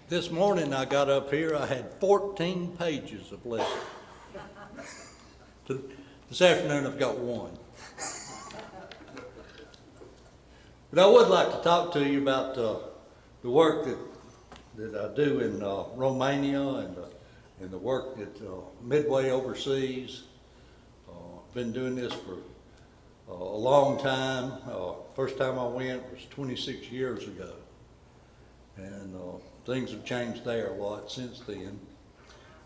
This morning I got up here, I had 14 pages of lesson. This afternoon I've got one. But I would like to talk to you about the work that I do in Romania and the work that Midway overseas. Been doing this for a long time. First time I went was 26 years ago. And things have changed there a lot since then.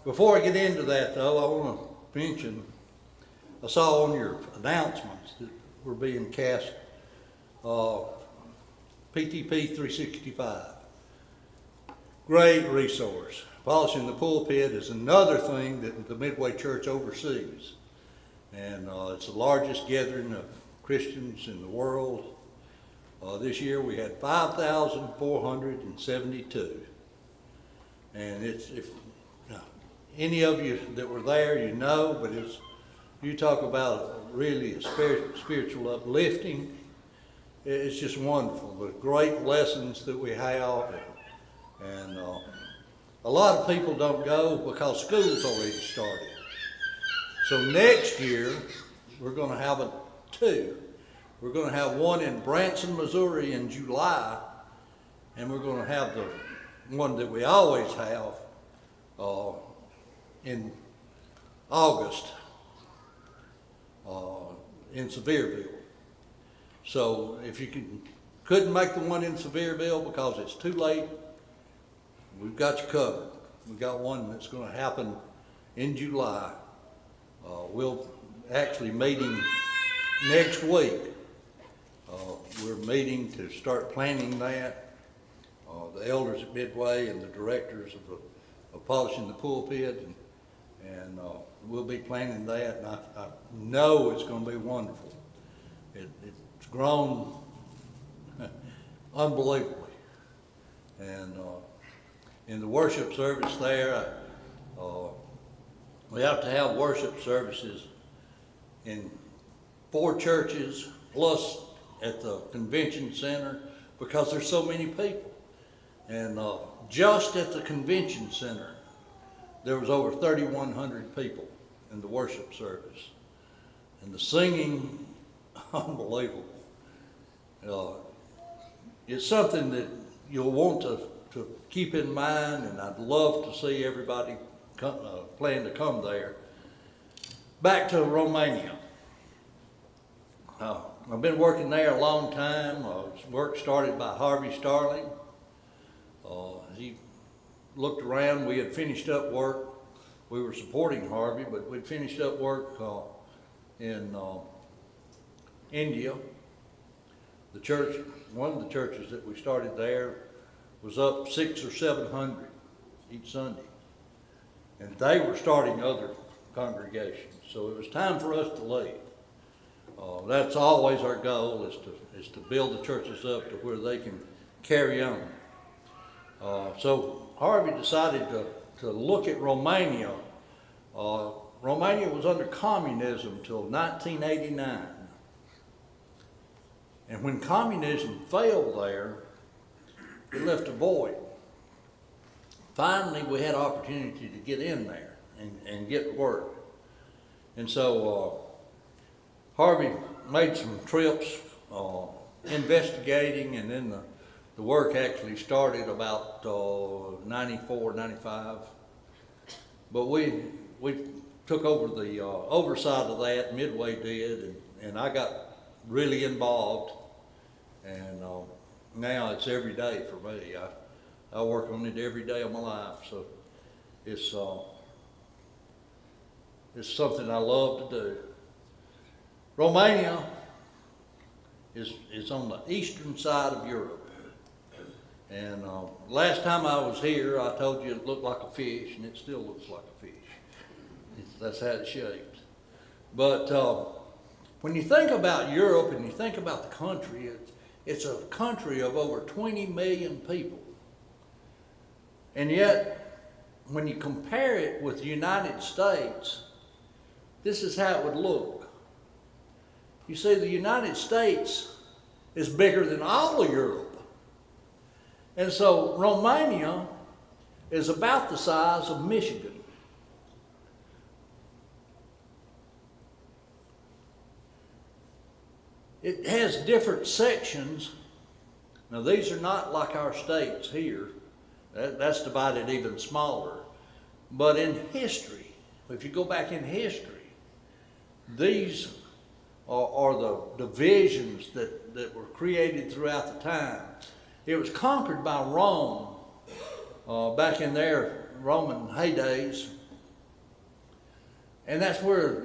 Before I get into that though, I want to mention, I saw on your announcements that were being cast PTP 365. Great resource. Polishing the pulpit is another thing that the Midway Church oversees. And it's the largest gathering of Christians in the world. This year we had 5,472. And if any of you that were there, you know, but you talk about really a spiritual uplifting. It's just wonderful. The great lessons that we have. And a lot of people don't go because school's already started. So next year, we're going to have two. We're going to have one in Branson, Missouri in July, and we're going to have the one that we always have in August in Sevierville. So if you couldn't make the one in Sevierville because it's too late, we've got you covered. We've got one that's going to happen in July. We'll actually meeting next week. We're meeting to start planning that. The elders at Midway and the directors of Polishing the Pulpit, and we'll be planning that. And I know it's going to be wonderful. It's grown unbelievably. And in the worship service there, we have to have worship services in 4 churches plus at the convention center because there's so many people. And just at the convention center, there was over 3,100 people in the worship service. And the singing, unbelievable. It's something that you'll want to keep in mind, and I'd love to see everybody plan to come there. Back to Romania. I've been working there a long time. Work started by Harvey Starling. He looked around. We had finished up work. We were supporting Harvey, but we'd finished up work in India. The church, one of the churches that we started there was up 600 or 700 each Sunday. And they were starting other congregations. So it was time for us to leave. That's always our goal, is to build the churches up to where they can carry on. So Harvey decided to look at Romania. Romania was under communism till 1989. And when communism failed there, it left a void. Finally, we had opportunity to get in there and get work. And so Harvey made some trips investigating, and then the work actually started about 94, 95. But we took over the oversight of that, Midway did, and I got really involved. And now it's every day for me. I work on it every day of my life, so it's something I love to do. Romania is on the eastern side of Europe. And last time I was here, I told you it looked like a fish, and it still looks like a fish. That's how it's shaped. But when you think about Europe and you think about the country, it's a country of over 20 million people. And yet, when you compare it with the United States, this is how it would look. You see, the United States is bigger than all of Europe. And so Romania is about the size of Michigan. It has different sections. Now these are not like our states here. That's divided even smaller. But in history, if you go back in history, these are the divisions that were created throughout the time. It was conquered by Rome back in their Roman heydays. And that's where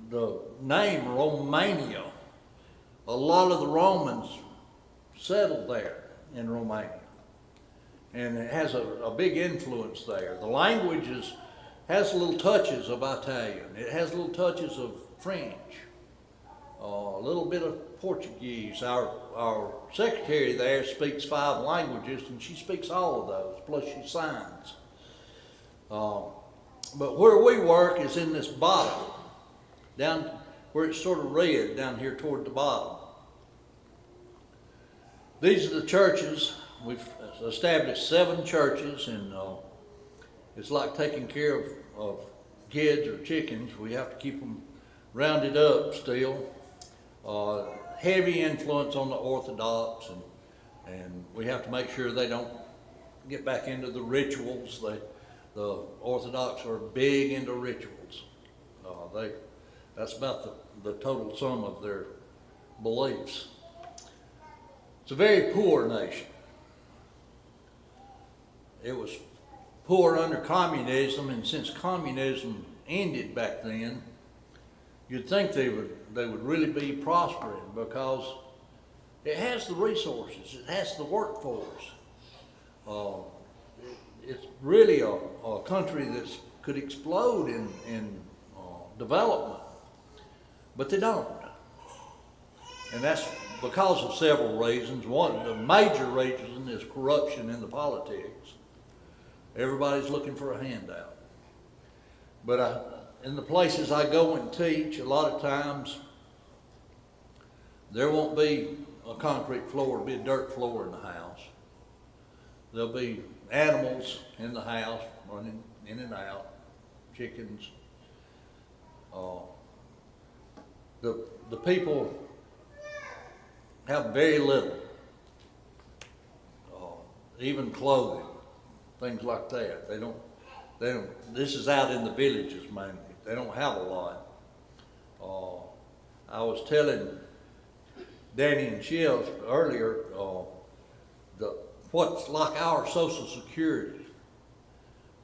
the name Romania, a lot of the Romans settled there in Romania. And it has a big influence there. The language has little touches of Italian. It has little touches of French, a little bit of Portuguese. Our secretary there speaks 5 languages, and she speaks all of those, plus she signs. But where we work is in this bottom, down where it's sort of red down here toward the bottom. These are the churches. We've established 7 churches, and it's like taking care of kids or chickens. We have to keep them rounded up still. Heavy influence on the Orthodox, and we have to make sure they don't get back into the rituals. The Orthodox are big into rituals. That's about the total sum of their beliefs. It's a very poor nation. It was poor under communism, and since communism ended back then, you'd think they would really be prospering, because it has the resources, it has the workforce. It's really a country that could explode in development, but they don't. And that's because of several reasons. One of the major reasons is corruption in the politics. Everybody's looking for a handout. But in the places I go and teach, a lot of times there won't be a concrete floor, it'll be a dirt floor in the house. There'll be animals in the house running in and out, chickens. The people have very little, even clothing, things like that. They don't, this is out in the villages mainly. They don't have a lot. I was telling Danny and Shields earlier, what's like our Social Security.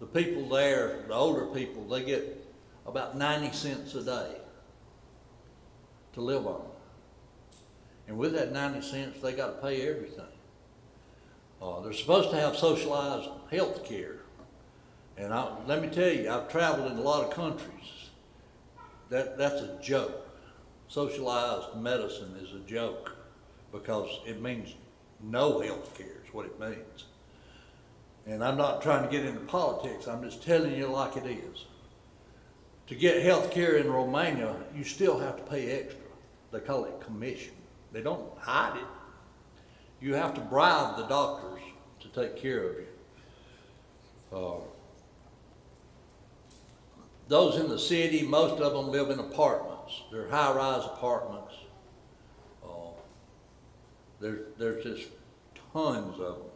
The people there, the older people, they get about 90 cents a day to live on. And with that 90 cents, they got to pay everything. They're supposed to have socialized health care. And let me tell you, I've traveled in a lot of countries. That's a joke. Socialized medicine is a joke, because it means no health care is what it means. And I'm not trying to get into politics, I'm just telling you like it is. To get health care in Romania, you still have to pay extra. They call it commission. They don't hide it. You have to bribe the doctors to take care of you. Those in the city, most of them live in apartments. They're high-rise apartments. There's just tons of them.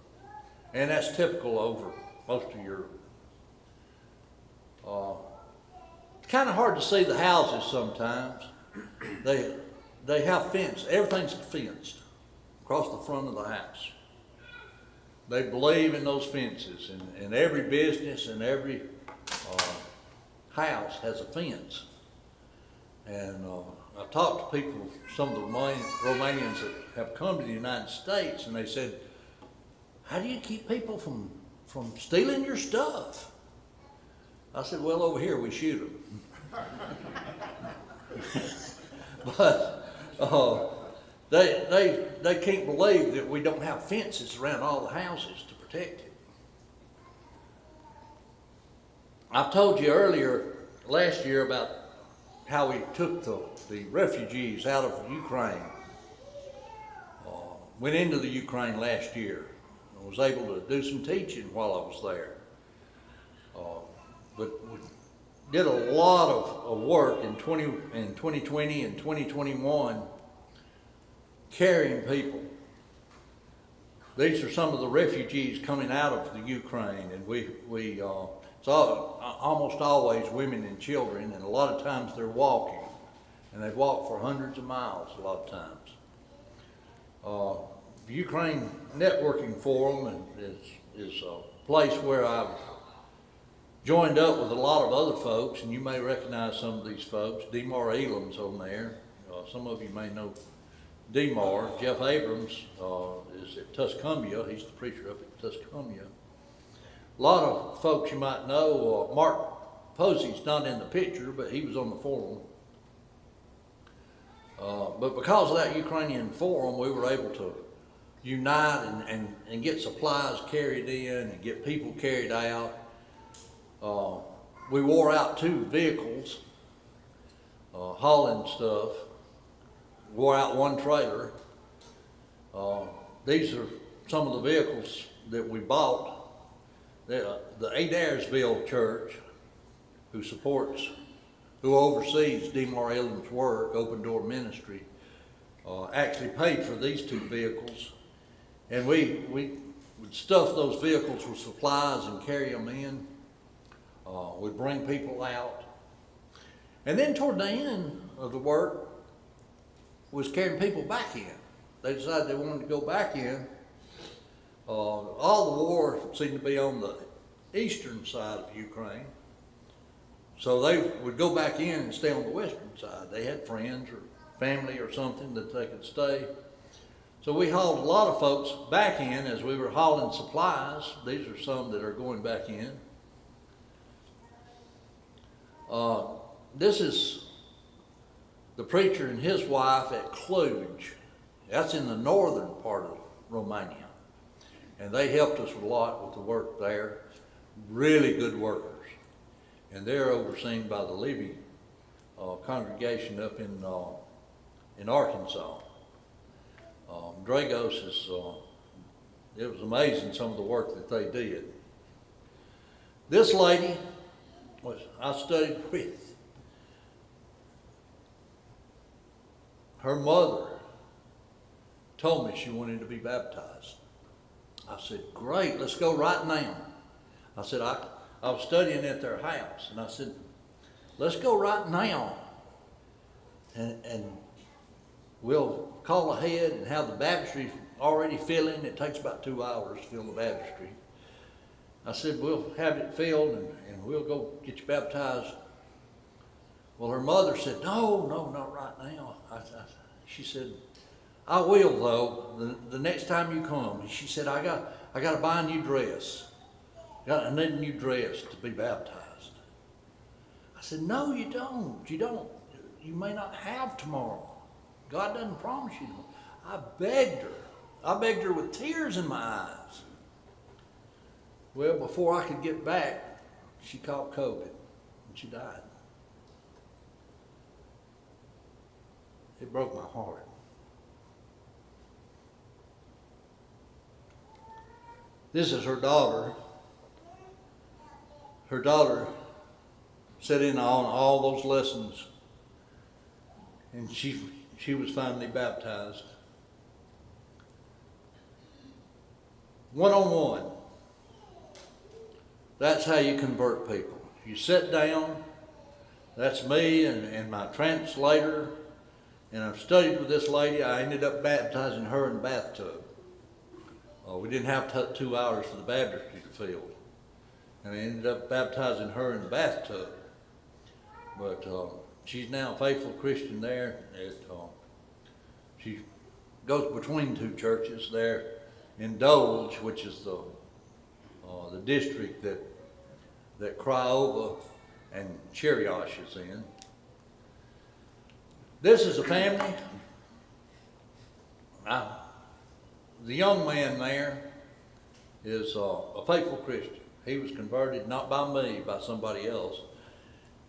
And that's typical over most of Europe. It's kind of hard to see the houses sometimes. They have fence. Everything's fenced across the front of the house. They believe in those fences, and every business and every house has a fence. And I've talked to people, some of the Romanians that have come to the United States, and they said, how do you keep people from stealing your stuff? I said, well, over here we shoot them. But they can't believe that we don't have fences around all the houses to protect it. I've told you earlier, last year, about how we took the refugees out of Ukraine. Went into the Ukraine last year and was able to do some teaching while I was there. But we did a lot of work in 2020 and 2021 carrying people. These are some of the refugees coming out of the Ukraine, and it's almost always women and children, and a lot of times they're walking, and they've walked for hundreds of miles a lot of times. The Ukraine Networking Forum is a place where I've joined up with a lot of other folks, and you may recognize some of these folks. Demar Elam's on there. Some of you may know Demar. Jeff Abrams is at Tuscumbia. He's the preacher up at Tuscumbia. A lot of folks you might know. Mark Posey's not in the picture, but he was on the forum. But because of that Ukrainian forum, we were able to unite and get supplies carried in and get people carried out. We wore out 2 vehicles, hauling stuff. Wore out 1 trailer. These are some of the vehicles that we bought. The Adairsville Church, who oversees Demar Elam's work, Open Door Ministry, actually paid for these 2 vehicles. And we would stuff those vehicles with supplies and carry them in. We'd bring people out. And then toward the end of the work was carrying people back in. They decided they wanted to go back in. All the war seemed to be on the eastern side of Ukraine. So they would go back in and stay on the western side. They had friends or family or something that they could stay. So we hauled a lot of folks back in as we were hauling supplies. These are some that are going back in. This is the preacher and his wife at Cluj. That's in the northern part of Romania. And they helped us a lot with the work there. Really good workers. And they're overseen by the Levy congregation up in Arkansas. Dragos is, it was amazing some of the work that they did. This lady I studied with. Her mother told me she wanted to be baptized. I said, great, let's go right now. I said, I was studying at their house, and I said, let's go right now. And we'll call ahead and have the baptistry already filling. It takes about 2 hours to fill the baptistry. I said, we'll have it filled and we'll go get you baptized. Well, her mother said, no, not right now. She said, I will though, the next time you come. She said, I got to buy a new dress. I need a new dress to be baptized. I said, no, you don't. You don't. You may not have tomorrow. God doesn't promise you. I begged her. I begged her with tears in my eyes. Well, before I could get back, she caught COVID and she died. It broke my heart. This is her daughter. Her daughter sat in on all those lessons, and she was finally baptized. One-on-one. That's how you convert people. You sit down. That's me and my translator. And I've studied with this lady. I ended up baptizing her in the bathtub. We didn't have 2 hours for the baptistry to fill. And I ended up baptizing her in the bathtub. But she's now a faithful Christian there. She goes between 2 churches there in Dolge, which is the district that Craiova and Cheriosh is in. This is a family. The young man there is a faithful Christian. He was converted not by me, by somebody else.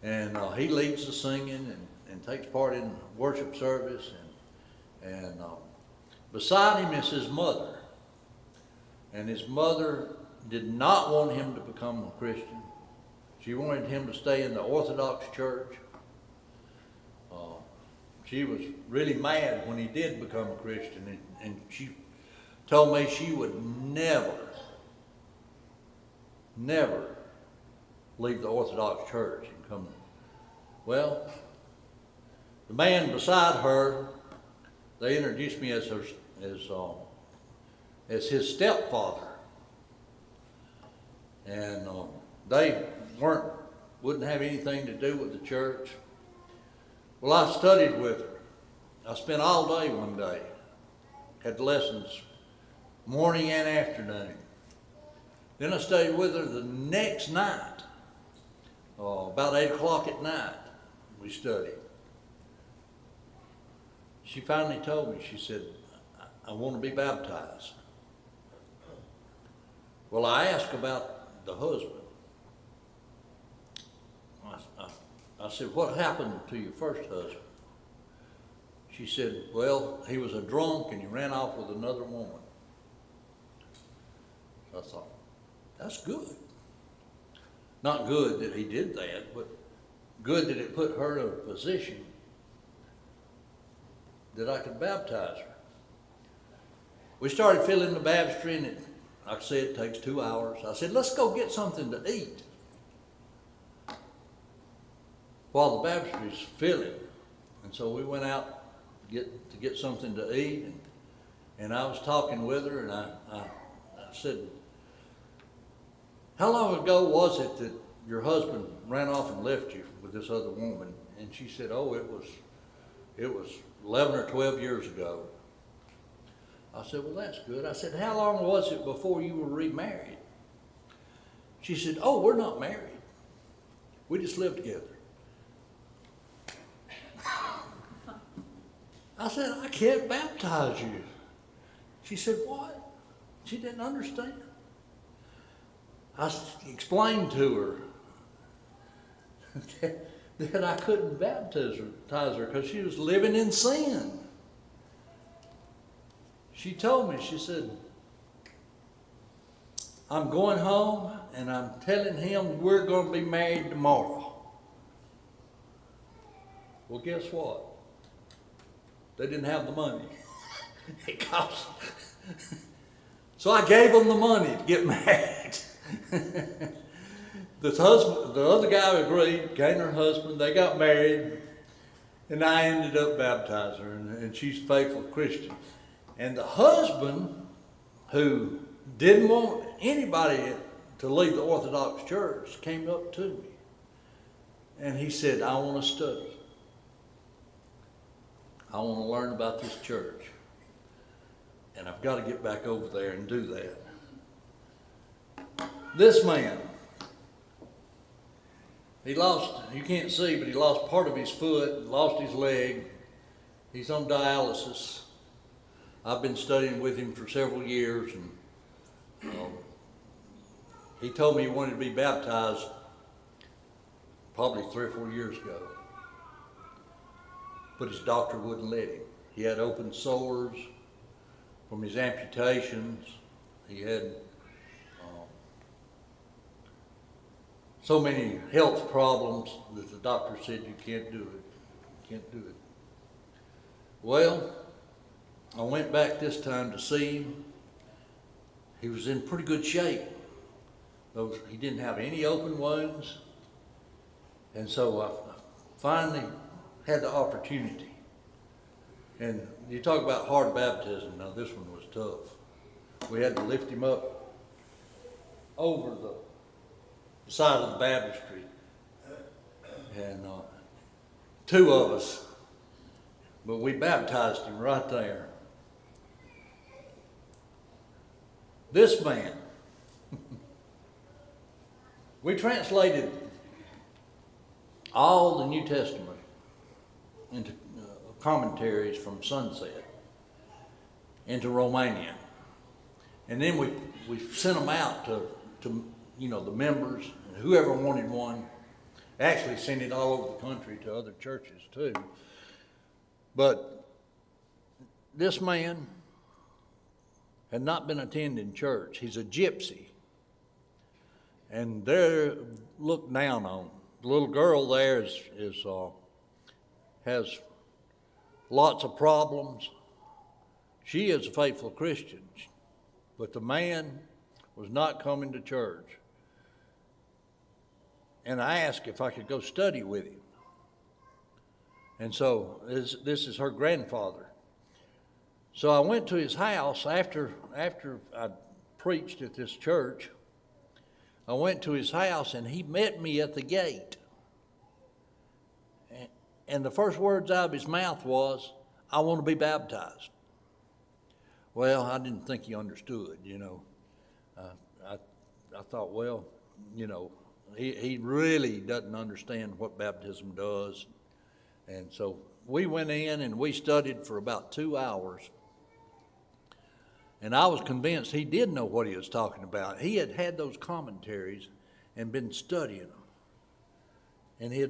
And he leads the singing and takes part in worship service. And beside him is his mother. And his mother did not want him to become a Christian. She wanted him to stay in the Orthodox Church. She was really mad when he did become a Christian, and she told me she would never leave the Orthodox Church and come. Well, the man beside her, they introduced me as his stepfather, and they wouldn't have anything to do with the church. Well, I studied with her. I spent all day one day, had lessons morning and afternoon. Then I stayed with her the next night, about 8 o'clock at night, we studied. She finally told me, she said, I want to be baptized. Well, I asked about the husband. I said, what happened to your first husband? She said, well, he was a drunk and he ran off with another woman. So I thought, that's good. Not good that he did that, but good that it put her in a position that I could baptize her. We started filling the baptistry, and like I said, it takes 2 hours. I said, let's go get something to eat while the baptistry's filling. And so we went out to get something to eat, and I was talking with her, and I said, how long ago was it that your husband ran off and left you with this other woman? And she said, oh, it was 11 or 12 years ago. I said, well, that's good. I said, how long was it before you were remarried? She said, oh, we're not married. We just live together. I said, I can't baptize you. She said, what? She didn't understand. I explained to her that I couldn't baptize her because she was living in sin. She told me, she said, I'm going home and I'm telling him we're going to be married tomorrow. Well, guess what? They didn't have the money. It cost. So I gave them the money to get married. The other guy agreed, gained her husband, they got married, and I ended up baptizing her, and she's a faithful Christian. And the husband, who didn't want anybody to leave the Orthodox Church, came up to me, and he said, I want to study. I want to learn about this church, and I've got to get back over there and do that. This man, he lost, you can't see, but he lost part of his foot, lost his leg. He's on dialysis. I've been studying with him for several years, and he told me he wanted to be baptized probably 3 or 4 years ago. But his doctor wouldn't let him. He had open sores from his amputations. He had so many health problems that the doctor said, you can't do it. You can't do it. Well, I went back this time to see him. He was in pretty good shape. He didn't have any open wounds. And so I finally had the opportunity. And you talk about hard baptism. Now this one was tough. We had to lift him up over the side of the baptistry. And 2 of us, but we baptized him right there. This man, we translated all the New Testament into commentaries from Sunset into Romanian. And then we sent them out to the members, and whoever wanted one. Actually sent it all over the country to other churches too. But this man had not been attending church. He's a gypsy. and they're looked down on. The little girl there has lots of problems. She is a faithful Christian, but the man was not coming to church. And I asked if I could go study with him. And so this is her grandfather. So I went to his house after I preached at this church. I went to his house and he met me at the gate. And the first words out of his mouth was, "I want to be baptized." Well, I didn't think he understood, you know. I thought, well, you know, he really doesn't understand what baptism does. And so we went in and we studied for about 2 hours. And I was convinced he did know what he was talking about. He had had those commentaries and been studying them. And he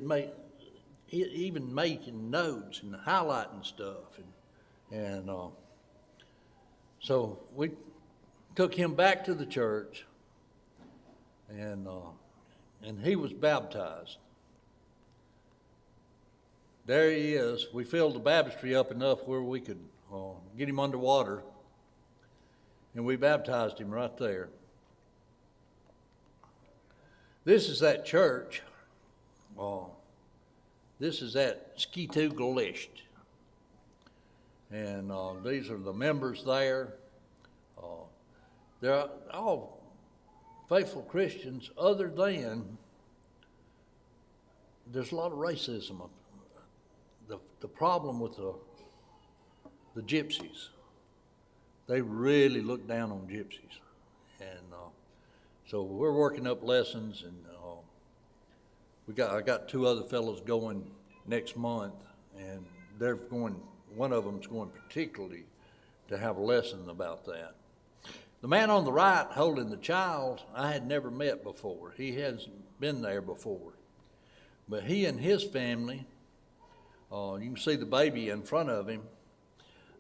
even making notes and highlighting stuff. And so we took him back to the church, and he was baptized. There he is. We filled the baptistry up enough where we could get him underwater, and we baptized him right there. This is that church. This is at Skitu Galisht. And these are the members there. They're all faithful Christians, other than there's a lot of racism. The problem with the gypsies, they really look down on gypsies. And so we're working up lessons, and I got 2 other fellows going next month, and one of them's going particularly to have a lesson about that. The man on the right holding the child, I had never met before. He hasn't been there before. But he and his family, you can see the baby in front of him.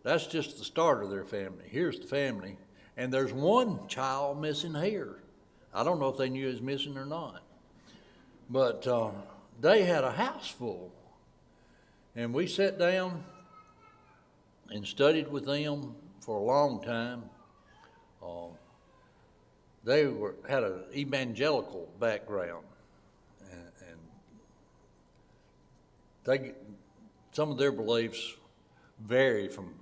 That's just the start of their family. Here's the family. And there's one child missing here. I don't know if they knew he was missing or not. But they had a house full. And we sat down and studied with them for a long time. They had an evangelical background, and some of their beliefs vary from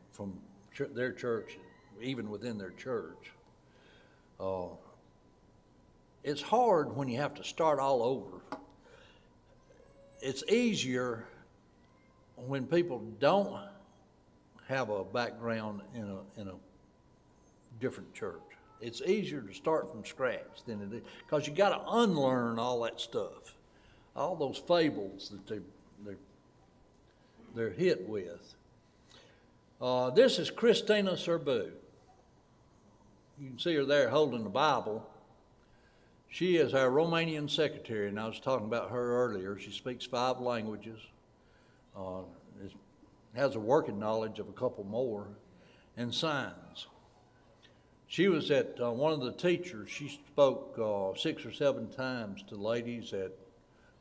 their church, even within their church. It's hard when you have to start all over. It's easier when people don't have a background in a different church. It's easier to start from scratch than it is, because you got to unlearn all that stuff, all those fables that they're hit with. This is Christina Serbu. You can see her there holding the Bible. She is our Romanian secretary, and I was talking about her earlier. She speaks 5 languages, has a working knowledge of a couple more, and signs. She was at one of the teachers. She spoke 6 or 7 times to ladies at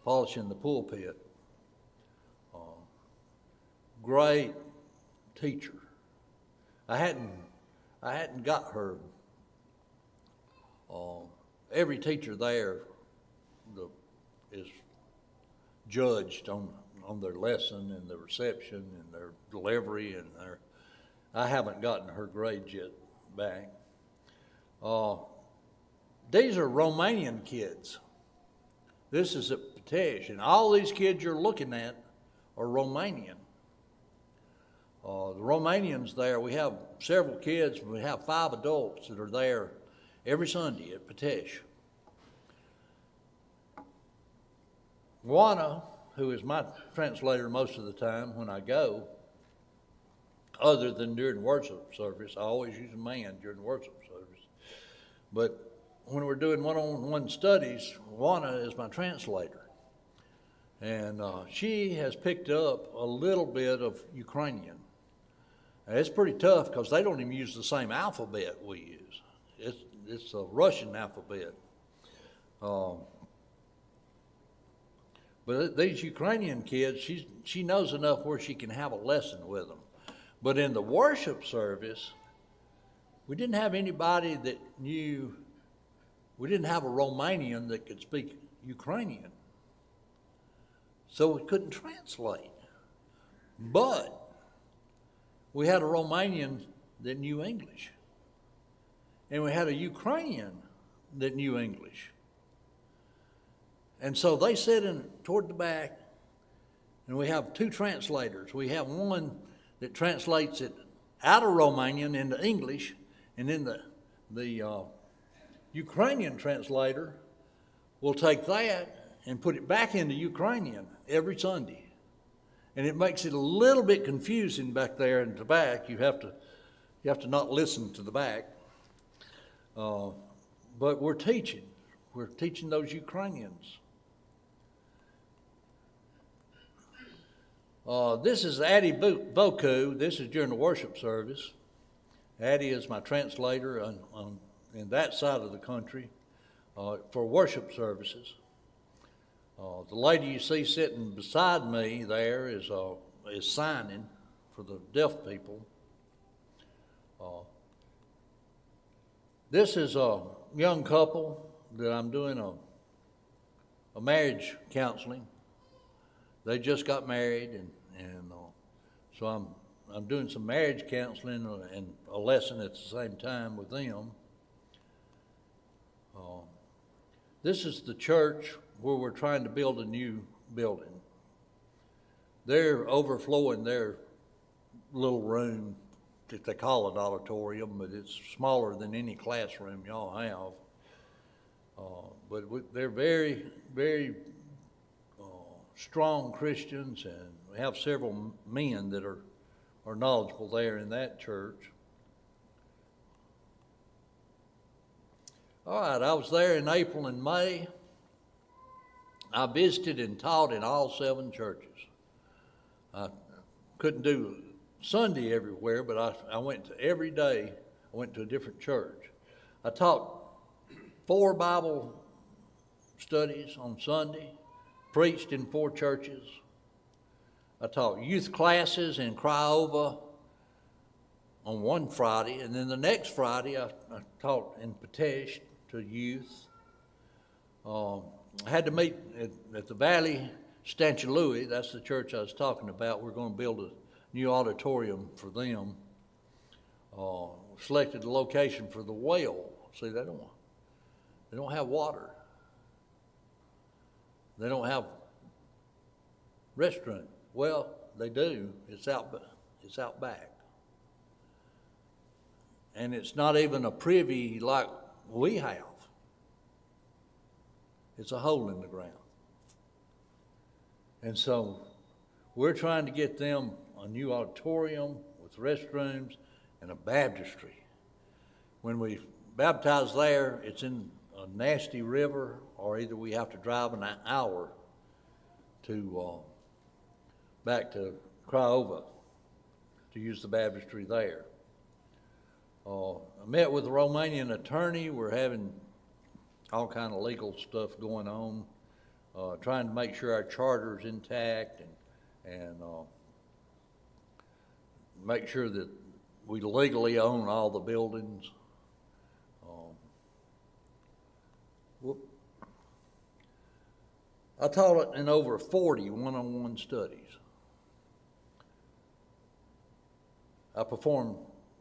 polishing the pulpit. Great teacher. I hadn't got her. Every teacher there is judged on their lesson and their reception and their delivery and I haven't gotten her grades yet back. These are Romanian kids. This is at Patesh, and all these kids you're looking at are Romanian. The Romanians there, we have several kids, and we have 5 adults that are there every Sunday at Patesh. Juana, who is my translator most of the time when I go, other than during worship service, I always use a man during worship service. But when we're doing one-on-one studies, Juana is my translator. And she has picked up a little bit of Ukrainian. And it's pretty tough because they don't even use the same alphabet we use. It's a Russian alphabet. Uh, but these Ukrainian kids, she knows enough where she can have a lesson with them. But in the worship service, we didn't have anybody that knew, we didn't have a Romanian that could speak Ukrainian. So we couldn't translate. But we had a Romanian that knew English. And we had a Ukrainian that knew English. And so they sit toward the back, and we have two translators. We have one that translates it out of Romanian into English, and then the Ukrainian translator will take that and put it back into Ukrainian every Sunday. And it makes it a little bit confusing back there in the back. You have to not listen to the back. But we're teaching those Ukrainians. This is Addie Boku. This is during the worship service. Addie is my translator in that side of the country for worship services. The lady you see sitting beside me there is signing for the deaf people. This is a young couple that I'm doing a marriage counseling. They just got married, and so I'm doing some marriage counseling and a lesson at the same time with them. This is the church where we're trying to build a new building. They're overflowing their little room that they call an auditorium, but it's smaller than any classroom y'all have. But they're very, very strong Christians, and we have several men that are knowledgeable there in that church. All right, I was there in April and May. I visited and taught in all 7 churches. I couldn't do Sunday everywhere, but I went to every day. I went to a different church. I taught 4 Bible studies on Sunday, preached in 4 churches. I taught youth classes in Craiova on one Friday, and then the next Friday I taught in Pitești to youth. I had to meet at the Valley Stanciului. That's the church I was talking about. We're going to build a new auditorium for them. Selected the location for the well. See, they don't have water. They don't have restaurant. Well, they do. It's out back. And it's not even a privy like we have. It's a hole in the ground. And so we're trying to get them a new auditorium with restrooms and a baptistry. When we baptize there, it's in a nasty river, or either we have to drive an hour to back to Craiova to use the baptistry there. I met with a Romanian attorney. We're having all kind of legal stuff going on, trying to make sure our charter's intact and make sure that we legally own all the buildings. I taught it in over 40 one-on-one studies. I performed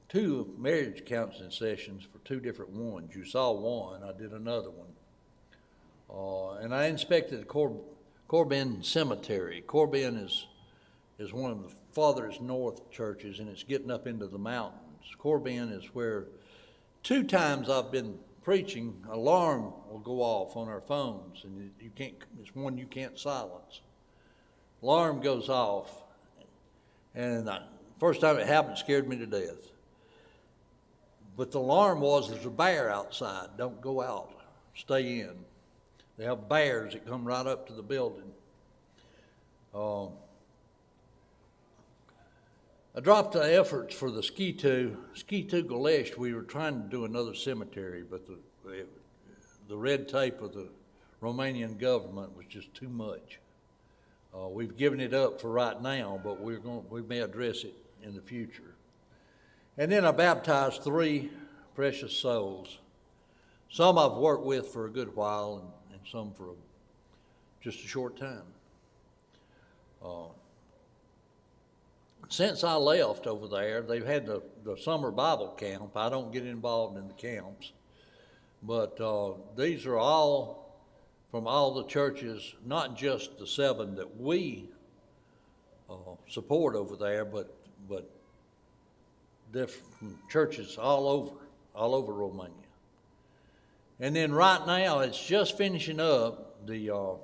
2 marriage counseling sessions for 2 different ones. You saw one, I did another one. And I inspected the Corbin Cemetery. Corbin is one of the farthest north churches, and it's getting up into the mountains. Corbin is where 2 times I've been preaching, alarm will go off on our phones, and you can't. It's one you can't silence. Alarm goes off, and first time it happened, it scared me to death. But the alarm was, there's a bear outside. Don't go out. Stay in. They have bears that come right up to the building. I dropped the efforts for the Ski-To Galești. We were trying to do another cemetery, but the red tape of the Romanian government was just too much. We've given it up for right now, but we may address it in the future. And then I baptized 3 precious souls. Some I've worked with for a good while, and some for just a short time. Since I left over there, they've had the summer Bible camp. I don't get involved in the camps, but these are all from all the churches, not just the 7 that we support over there, but they're from churches all over Romania. And then right now, it's just finishing up the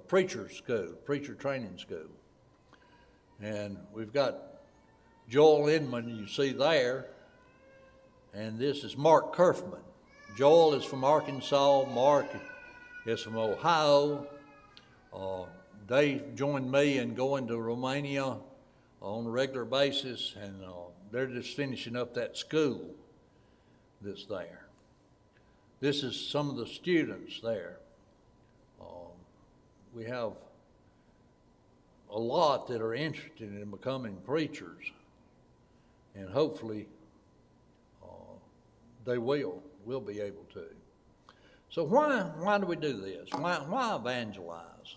preacher training school. And we've got Joel Inman, you see there, and this is Mark Kerfman. Joel is from Arkansas, Mark is from Ohio. They joined me in going to Romania on a regular basis, and they're just finishing up that school that's there. This is some of the students there. We have a lot that are interested in becoming preachers, and hopefully they will be able to. So why do we do this? Why evangelize?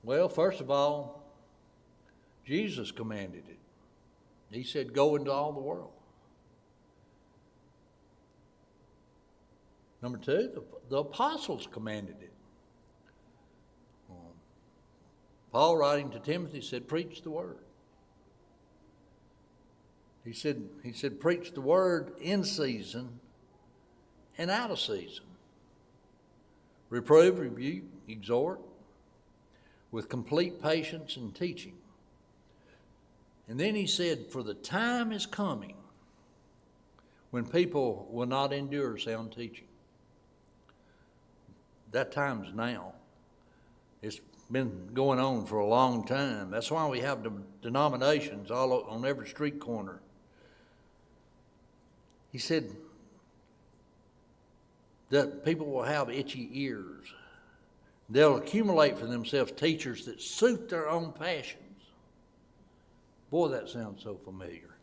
Well, first of all, Jesus commanded it. He said, go into all the world. Number 2, the apostles commanded it. Paul, writing to Timothy, said, preach the word. He said, preach the word in season and out of season. Reprove, rebuke, exhort with complete patience and teaching. And then he said, for the time is coming when people will not endure sound teaching. That time's now. It's been going on for a long time. That's why we have denominations all on every street corner. He said that people will have itchy ears. They'll accumulate for themselves teachers that suit their own passions. Boy, that sounds so familiar.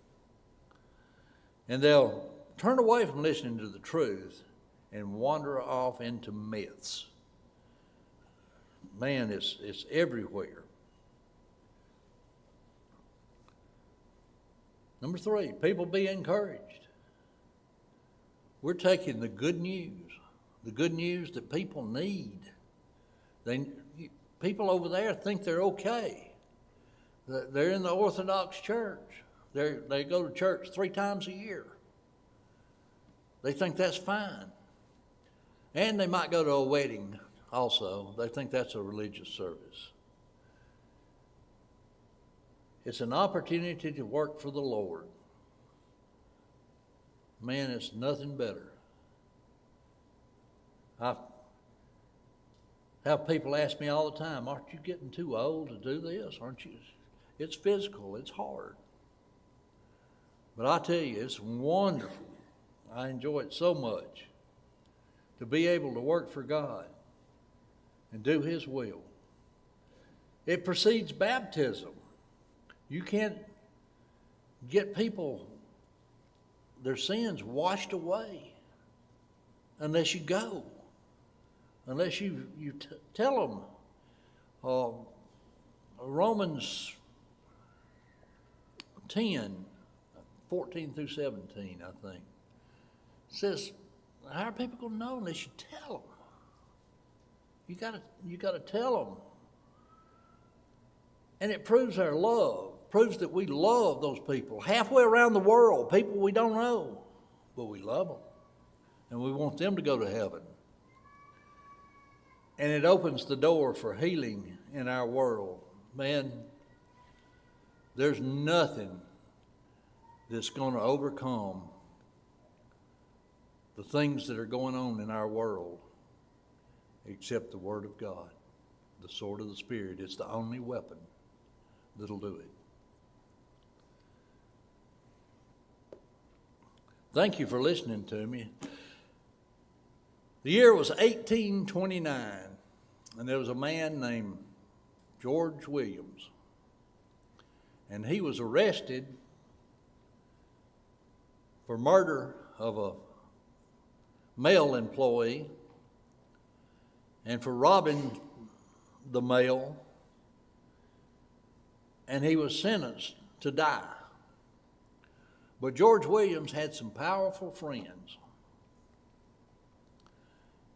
And they'll turn away from listening to the truth and wander off into myths. Man, it's everywhere. Number 3, people be encouraged. We're taking the good news that people need. People over there think they're okay. They're in the Orthodox Church. They go to church 3 times a year. They think that's fine. And they might go to a wedding also. They think that's a religious service. It's an opportunity to work for the Lord. Man, it's nothing better. I have people ask me all the time, aren't you getting too old to do this? Aren't you? It's physical, it's hard. But I tell you, it's wonderful. I enjoy it so much to be able to work for God and do His will. It precedes baptism. You can't get people, their sins washed away unless you go, unless you tell them. Romans 10, 14 through 17, I think, says, how are people going to know unless you tell them? You got to tell them. And it proves our love, proves that we love those people halfway around the world, people we don't know, but we love them. And we want them to go to heaven. And it opens the door for healing in our world. Man, there's nothing that's going to overcome the things that are going on in our world except the Word of God, the sword of the Spirit. It's the only weapon that'll do it. Thank you for listening to me. The year was 1829, and there was a man named George Williams, and he was arrested for murder of a male employee and for robbing the mail, and he was sentenced to die. But George Williams had some powerful friends,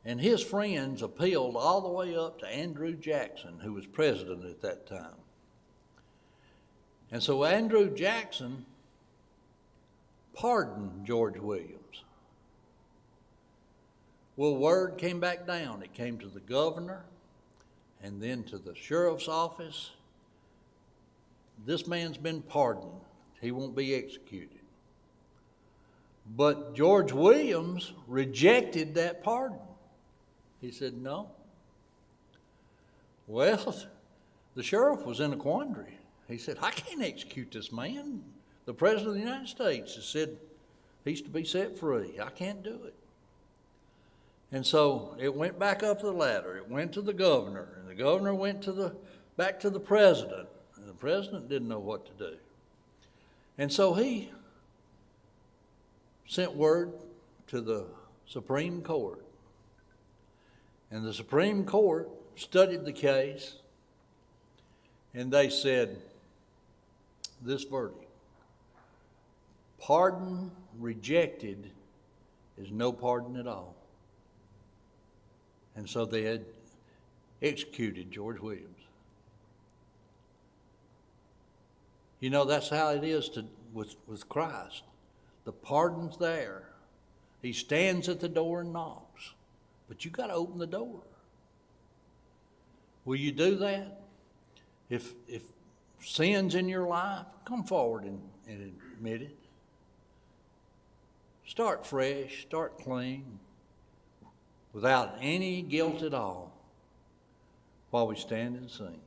and his friends appealed all the way up to Andrew Jackson, who was president at that time. And so Andrew Jackson pardoned George Williams. Well, word came back down. It came to the governor and then to the sheriff's office. This man's been pardoned. He won't be executed. But George Williams rejected that pardon. He said, no. Well, the sheriff was in a quandary. He said, I can't execute this man. The President of the United States has said he's to be set free. I can't do it. And so it went back up the ladder. It went to the governor, and the governor went back to the president, and the president didn't know what to do. And so he sent word to the Supreme Court. And the Supreme Court studied the case, and they said this verdict: pardon rejected is no pardon at all. And so they had executed George Williams. You know, that's how it is with Christ. The pardon's there. He stands at the door and knocks. But you got to open the door. Will you do that? If sin's in your life, come forward and admit it. Start fresh, start clean, without any guilt at all, while we stand and sing.